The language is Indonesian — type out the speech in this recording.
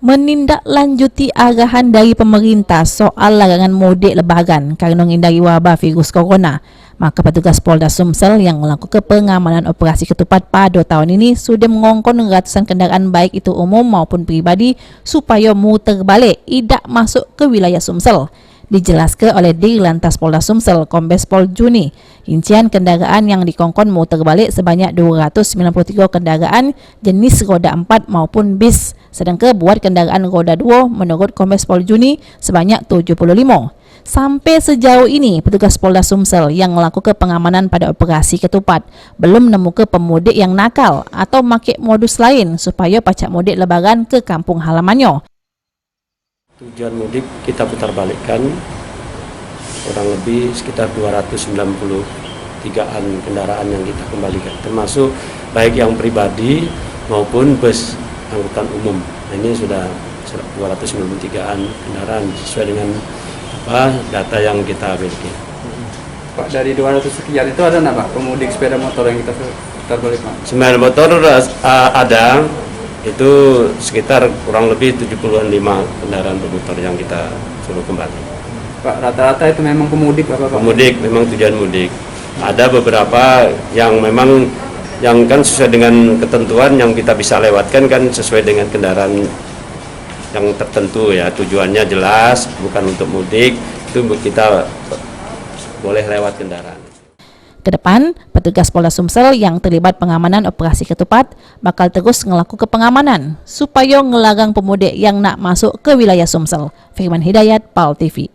menindaklanjuti arahan dari pemerintah soal larangan mudik lebaran kerana menghindari wabak virus corona, maka petugas Polda Sumsel yang melakukan pengamanan operasi ketupat pada tahun ini sudah mengongkon ratusan kenderaan baik itu umum maupun pribadi supaya muter balik tidak masuk ke wilayah Sumsel. Dijelaskan oleh Dirlantas Polda Sumsel, Kombes Pol Juni, rincian kendaraan yang dikongkon muter balik sebanyak 293 kendaraan jenis roda 4 maupun bis, sedangkan buat kendaraan roda 2 menurut Kombes Pol Juni sebanyak 75. Sampai sejauh ini, petugas Polda Sumsel yang melakukan pengamanan pada operasi ketupat belum menemukan pemudik yang nakal atau pakai modus lain supaya pacak mudik lebaran ke kampung halamannya. Tujuan mudik kita putar balikkan kurang lebih sekitar 293-an kendaraan yang kita kembalikan, termasuk baik yang pribadi maupun bus angkutan umum. Nah, ini sudah 293-an kendaraan sesuai dengan data yang kita miliki. Pak, dari 200 sekian itu ada nggak Pak pemudik sepeda motor yang kita putar balik Pak? Sepeda motor ada. Itu sekitar kurang lebih 75 kendaraan bermotor yang kita suruh kembali. Pak, rata-rata itu memang pemudik Pak? Pemudik, memang tujuan mudik. Ada beberapa yang memang yang kan sesuai dengan ketentuan yang kita bisa lewatkan kan sesuai dengan kendaraan yang tertentu ya, tujuannya jelas bukan untuk mudik, itu kita boleh lewat kendaraan. Kedepan, petugas Polda Sumsel yang terlibat pengamanan operasi ketupat bakal terus melakukan pengamanan supaya ngelarang pemudik yang nak masuk ke wilayah Sumsel. Firman Hidayat, PAL TV.